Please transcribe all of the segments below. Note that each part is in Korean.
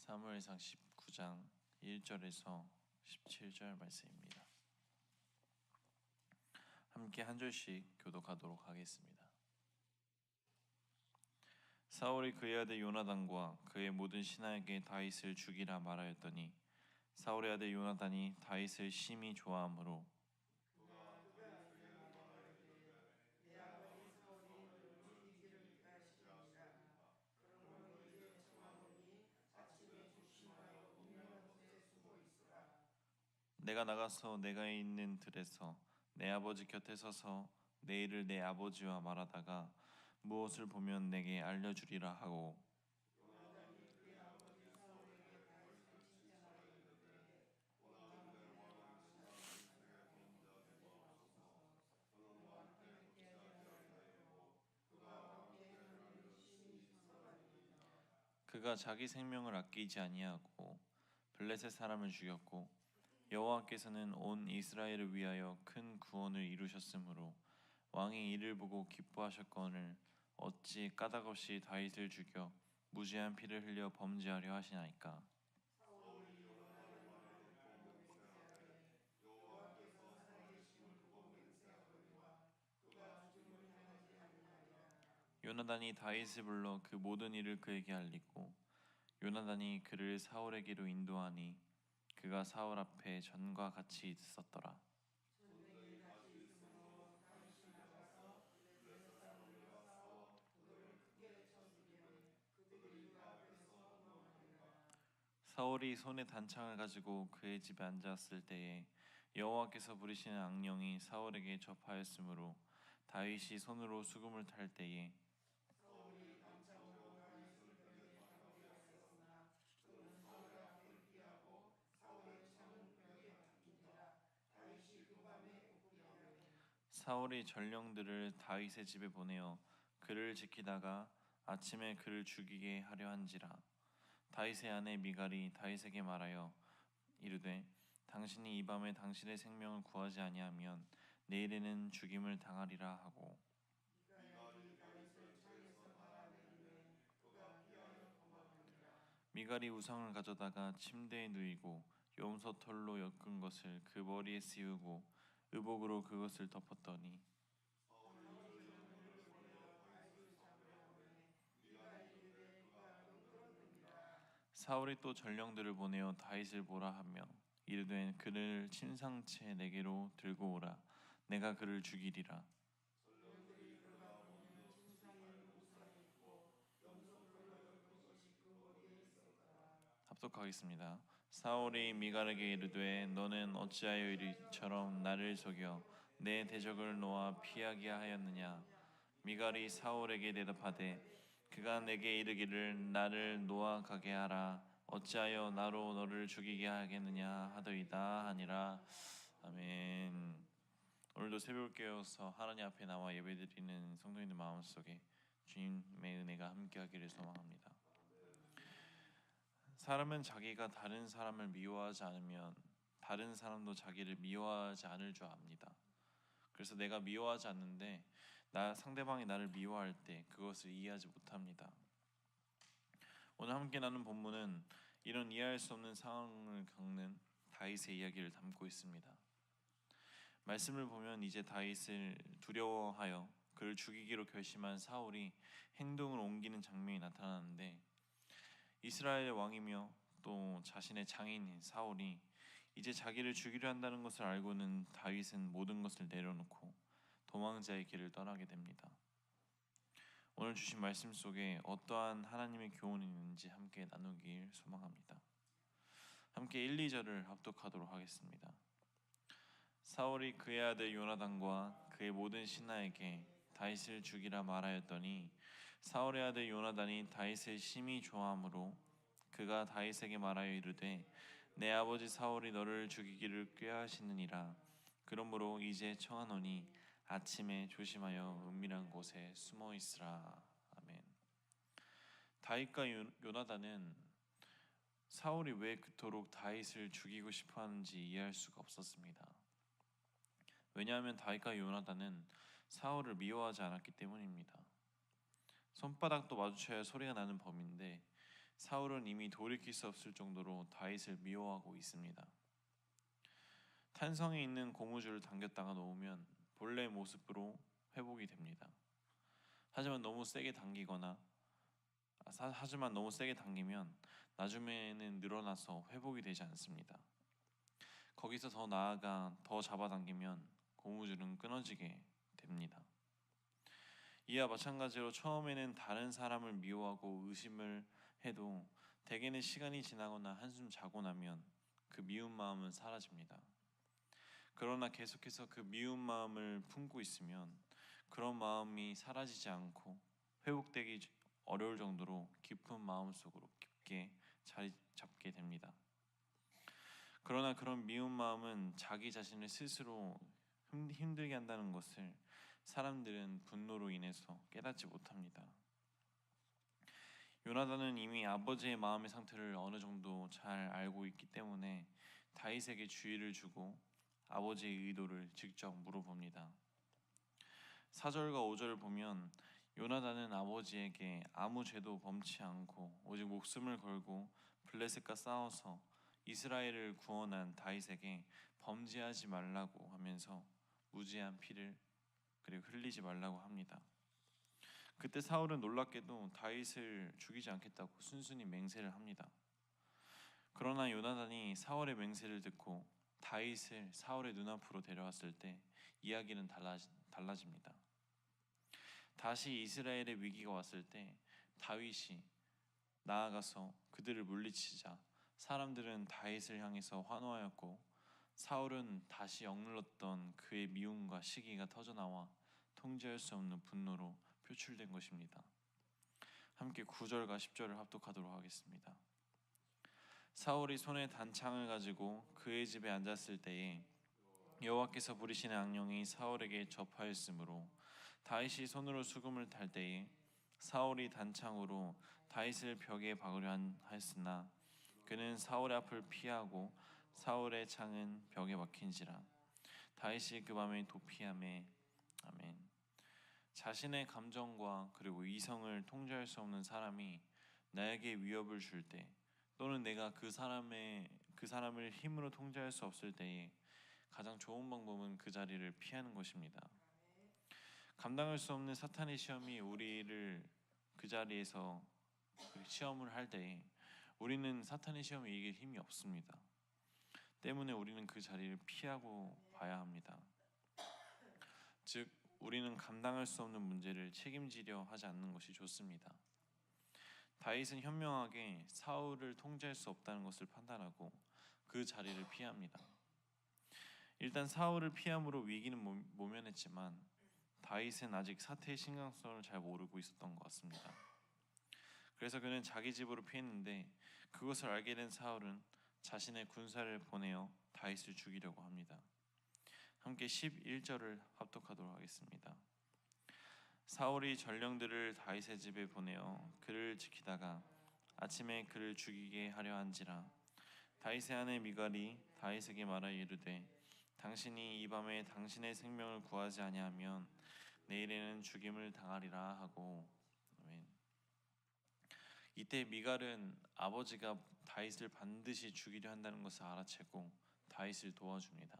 사무엘상 19장 1절에서 17절 말씀입니다. 함께 한 절씩 교독하도록 하겠습니다. 사울이 그의 아들 요나단과 그의 모든 신하에게 다윗을 죽이라 말하였더니 사울의 아들 요나단이 다윗을 심히 좋아하므로 내가 나가서 내가 있는 들에서 내 아버지 곁에 서서 내 일을 내 아버지와 말하다가 무엇을 보면 내게 알려주리라 하고 그가 자기 생명을 아끼지 아니하고 블레셋 사람을 죽였고 여호와께서는 온 이스라엘을 위하여 큰 구원을 이루셨으므로 왕이 이를 보고 기뻐하셨거늘 어찌 까닭없이 다윗을 죽여 무지한 피를 흘려 범죄하려 하시나이까. 요나단이 다윗을 불러 그 모든 일을 그에게 알리고 요나단이 그를 사울에게로 인도하니 그가 사울 앞에 전과 같이 있었더라. 사울이 손에 단창을 가지고 그의 집에 앉았을 때에 여호와께서 부리시는 악령이 사울에게 접하였으므로 다윗이 손으로 수금을 탈 때에 사울이 전령들을 다윗의 집에 보내어 그를 지키다가 아침에 그를 죽이게 하려 한지라. 다윗의 아내 미갈이 다윗에게 말하여 이르되 당신이 이 밤에 당신의 생명을 구하지 아니하면 내일에는 죽임을 당하리라 하고 미갈이 우상을 가져다가 침대에 누이고 염소 털로 엮은 것을 그 머리에 씌우고 의복으로 그것을 덮었더니 사울이 또 전령들을 보내어 다윗을 보라 하며 이르되 그를 침상채 내게로 들고 오라. 내가 그를 죽이리라. 합독하겠습니다. 사울이 미갈에게 이르되 너는 어찌하여 이리처럼 나를 속여 내 대적을 놓아 피하게 하였느냐. 미갈이 사울에게 대답하되 그가 내게 이르기를 나를 놓아 가게 하라. 어찌하여 나로 너를 죽이게 하겠느냐 하더이다 하니라. 아멘. 오늘도 새벽을 깨어서 하나님 앞에 나와 예배드리는 성도님들 마음속에 주님의 은혜가 함께하기를 소망합니다. 사람은 자기가 다른 사람을 미워하지 않으면 다른 사람도 자기를 미워하지 않을 줄 압니다. 그래서 내가 미워하지 않는데 상대방이 나를 미워할 때 그것을 이해하지 못합니다. 오늘 함께 나눈 본문은 이런 이해할 수 없는 상황을 겪는 다윗의 이야기를 담고 있습니다. 말씀을 보면 이제 다윗을 두려워하여 그를 죽이기로 결심한 사울이 행동을 옮기는 장면이 나타나는데 이스라엘의 왕이며 또 자신의 장인인 사울이 이제 자기를 죽이려 한다는 것을 알고는 다윗은 모든 것을 내려놓고 도망자의 길을 떠나게 됩니다. 오늘 주신 말씀 속에 어떠한 하나님의 교훈이 있는지 함께 나누길 소망합니다. 함께 1, 2절을 합독하도록 하겠습니다. 사울이 그의 아들 요나단과 그의 모든 신하에게 다윗을 죽이라 말하였더니 사울의 아들 요나단이 다윗을 심히 좋아하므로 그가 다윗에게 말하여 이르되 내 아버지 사울이 너를 죽이기를 꾀하시느니라. 그러므로 이제 청하노니 아침에 조심하여 은밀한 곳에 숨어 있으라. 아멘. 다윗과 요나단은 사울이 왜 그토록 다윗을 죽이고 싶어하는지 이해할 수가 없었습니다. 왜냐하면 다윗과 요나단은 사울을 미워하지 않았기 때문입니다. 손바닥도 마주쳐야 소리가 나는 법인데 사울은 이미 돌이킬 수 없을 정도로 다윗을 미워하고 있습니다. 탄성이 있는 고무줄을 당겼다가 놓으면 본래 모습으로 회복이 됩니다. 하지만 너무 세게 당기면 나중에는 늘어나서 회복이 되지 않습니다. 거기서 더 나아가 더 잡아당기면 고무줄은 끊어지게 됩니다. 이와 마찬가지로 처음에는 다른 사람을 미워하고 의심을 해도 대개는 시간이 지나거나 한숨 자고 나면 그 미운 마음은 사라집니다. 그러나 계속해서 그 미운 마음을 품고 있으면 그런 마음이 사라지지 않고 회복되기 어려울 정도로 깊은 마음속으로 깊게 자리 잡게 됩니다. 그러나 그런 미운 마음은 자기 자신을 스스로 힘들게 한다는 것을 사람들은 분노로 인해서 깨닫지 못합니다. 요나단은 이미 아버지의 마음의 상태를 어느 정도 잘 알고 있기 때문에 다윗에게 주의를 주고 아버지의 의도를 직접 물어봅니다. 4절과 5절을 보면 요나단은 아버지에게 아무 죄도 범치 않고 오직 목숨을 걸고 블레셋과 싸워서 이스라엘을 구원한 다윗에게 범죄하지 말라고 하면서 무지한 피를 그리고 흘리지 말라고 합니다. 그때 사울은 놀랍게도 다윗을 죽이지 않겠다고 순순히 맹세를 합니다. 그러나 요나단이 사울의 맹세를 듣고 다윗을 사울의 눈앞으로 데려왔을 때 이야기는 달라집니다. 다시 이스라엘의 위기가 왔을 때 다윗이 나아가서 그들을 물리치자 사람들은 다윗을 향해서 환호하였고 사울은 다시 억눌렀던 그의 미움과 시기가 터져나와 통제할 수 없는 분노로 표출된 것입니다. 함께 9절과 10절을 합독하도록 하겠습니다. 사울이 손에 단창을 가지고 그의 집에 앉았을 때에 여호와께서 부리시는 악령이 사울에게 접하였으므로 다윗이 손으로 수금을 탈 때에 사울이 단창으로 다윗을 벽에 박으려 하였으나 그는 사울의 앞을 피하고 사울의 창은 벽에 박힌지라 다윗이 그 밤에 도피하매. 아멘. 자신의 감정과 그리고 이성을 통제할 수 없는 사람이 나에게 위협을 줄 때 또는 내가 그 사람을 힘으로 통제할 수 없을 때에 가장 좋은 방법은 그 자리를 피하는 것입니다. 감당할 수 없는 사탄의 시험이 우리를 그 자리에서 시험을 할 때에 우리는 사탄의 시험을 이길 힘이 없습니다. 때문에 우리는 그 자리를 피하고 봐야 합니다. 즉 우리는 감당할 수 없는 문제를 책임지려 하지 않는 것이 좋습니다. 다윗은 현명하게 사울을 통제할 수 없다는 것을 판단하고 그 자리를 피합니다. 일단 사울을 피함으로 위기는 모면했지만 다윗은 아직 사태의 심각성을 잘 모르고 있었던 것 같습니다. 그래서 그는 자기 집으로 피했는데 그것을 알게 된 사울은 자신의 군사를 보내어 다윗을 죽이려고 합니다. 함께 11절을 합독하도록 하겠습니다. 사울이 전령들을 다윗의 집에 보내어 그를 지키다가 아침에 그를 죽이게 하려 한지라 다윗의 아내 미갈이 다윗에게 말하여 이르되 당신이 이 밤에 당신의 생명을 구하지 아니하면 내일에는 죽임을 당하리라 하고. 아멘. 이때 미갈은 아버지가 다윗을 반드시 죽이려 한다는 것을 알아채고 다윗을 도와줍니다.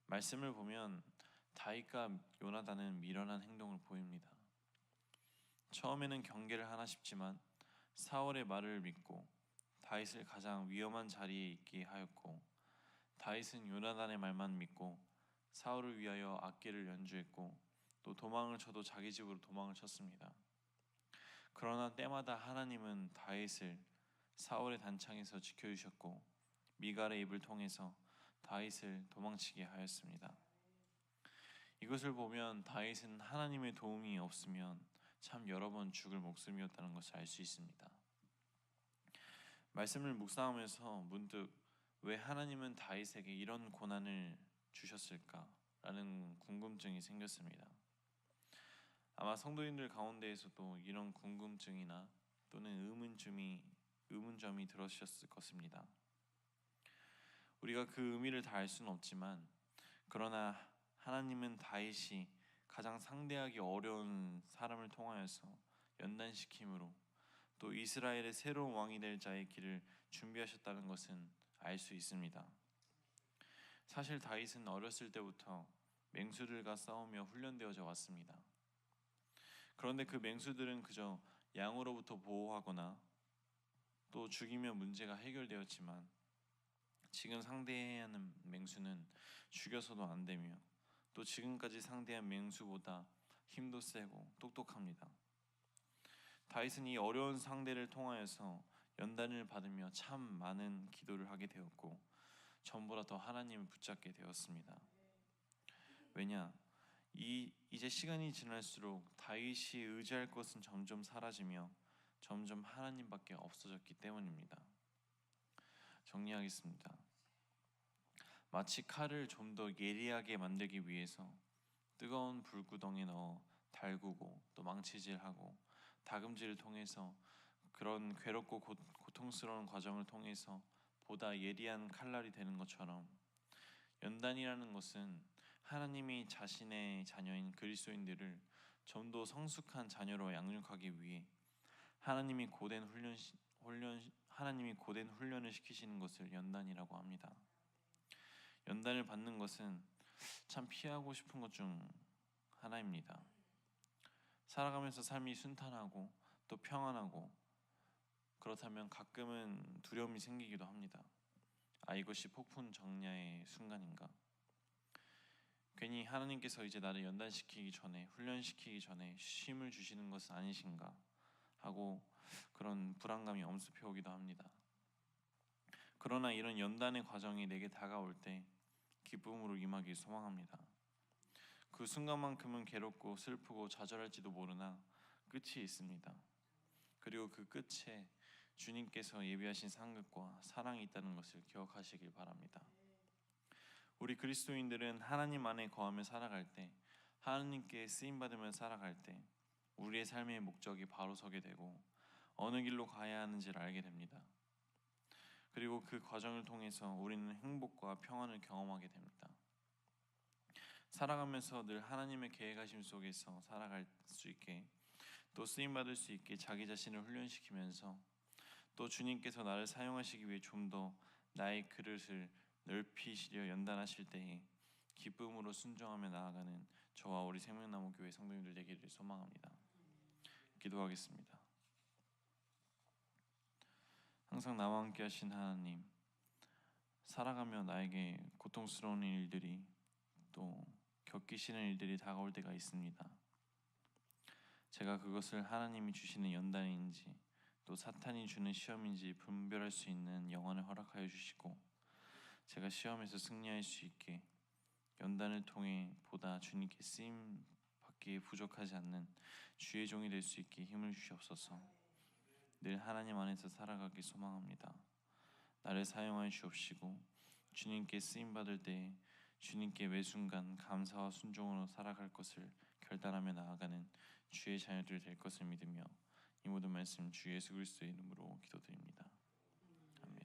말씀을 보면 다윗과 요나단은 미련한 행동을 보입니다. 처음에는 경계를 하나 싶지만 사울의 말을 믿고 다윗을 가장 위험한 자리에 있게 하였고 다윗은 요나단의 말만 믿고 사울을 위하여 악기를 연주했고 또 도망을 쳐도 자기 집으로 도망을 쳤습니다. 그러나 때마다 하나님은 다윗을 사울의 단창에서 지켜주셨고 미갈의 입을 통해서 다윗을 도망치게 하였습니다. 이것을 보면 다윗은 하나님의 도움이 없으면 참 여러 번 죽을 목숨이었다는 것을 알 수 있습니다. 말씀을 묵상하면서 문득 왜 하나님은 다윗에게 이런 고난을 주셨을까라는 궁금증이 생겼습니다. 아마 성도님들 가운데에서도 이런 궁금증이나 또는 의문점이 들으셨을 것입니다. 우리가 그 의미를 다 알 수는 없지만 그러나 하나님은 다윗이 가장 상대하기 어려운 사람을 통하여서 연단시킴으로 또 이스라엘의 새로운 왕이 될 자의 길을 준비하셨다는 것은 알 수 있습니다. 사실 다윗은 어렸을 때부터 맹수들과 싸우며 훈련되어져 왔습니다. 그런데 그 맹수들은 그저 양으로부터 보호하거나 또 죽이면 문제가 해결되었지만 지금 상대해야 하는 맹수는 죽여서도 안 되며 또 지금까지 상대한 맹수보다 힘도 세고 똑똑합니다. 다윗은 이 어려운 상대를 통하여서 연단을 받으며 참 많은 기도를 하게 되었고 전보다 더 하나님을 붙잡게 되었습니다. 왜냐? 이제 시간이 지날수록 다윗이 의지할 것은 점점 사라지며 점점 하나님밖에 없어졌기 때문입니다. 정리하겠습니다. 마치 칼을 좀 더 예리하게 만들기 위해서 뜨거운 불구덩이에 넣어 달구고 또 망치질하고 다금질을 통해서 그런 괴롭고 고통스러운 과정을 통해서 보다 예리한 칼날이 되는 것처럼 연단이라는 것은 하나님이 자신의 자녀인 그리스도인들을 좀 더 성숙한 자녀로 양육하기 위해 하나님이 고된 훈련을 시키시는 것을 연단이라고 합니다. 연단을 받는 것은 참 피하고 싶은 것 중 하나입니다. 살아가면서 삶이 순탄하고 또 평안하고 그렇다면 가끔은 두려움이 생기기도 합니다. 이것이 폭풍 정야의 순간인가? 괜히 하나님께서 이제 나를 연단시키기 전에 훈련시키기 전에 쉼을 주시는 것은 아니신가 하고 그런 불안감이 엄습해 오기도 합니다. 그러나 이런 연단의 과정이 내게 다가올 때 기쁨으로 임하기 소망합니다. 그 순간만큼은 괴롭고 슬프고 좌절할지도 모르나 끝이 있습니다. 그리고 그 끝에 주님께서 예비하신 상급과 사랑이 있다는 것을 기억하시길 바랍니다. 우리 그리스도인들은 하나님 안에 거하며 살아갈 때, 하나님께 쓰임 받으며 살아갈 때 우리의 삶의 목적이 바로 서게 되고 어느 길로 가야 하는지를 알게 됩니다. 그리고 그 과정을 통해서 우리는 행복과 평안을 경험하게 됩니다. 살아가면서 늘 하나님의 계획하심 속에서 살아갈 수 있게 또 쓰임 받을 수 있게 자기 자신을 훈련시키면서 또 주님께서 나를 사용하시기 위해 좀 더 나의 그릇을 넓히시려 연단하실 때에 기쁨으로 순종하며 나아가는 저와 우리 생명나무 교회 성도님들 되기를 소망합니다. 기도하겠습니다. 항상 나와 함께 하신 하나님, 살아가며 나에게 고통스러운 일들이 또 겪기 싫은 일들이 다가올 때가 있습니다. 제가 그것을 하나님이 주시는 연단인지 또 사탄이 주는 시험인지 분별할 수 있는 영안을 허락하여 주시고 제가 시험에서 승리할 수 있게 연단을 통해 보다 주님께 쓰임 받기에 부족하지 않는 주의 종이 될 수 있게 힘을 주시옵소서. 늘 하나님 안에서 살아가기 소망합니다. 나를 사용하여 주옵시고 주님께 쓰임 받을 때 주님께 매 순간 감사와 순종으로 살아갈 것을 결단하며 나아가는 주의 자녀들 될 것을 믿으며 이 모든 말씀 주 예수 그리스도의 이름으로 기도드립니다.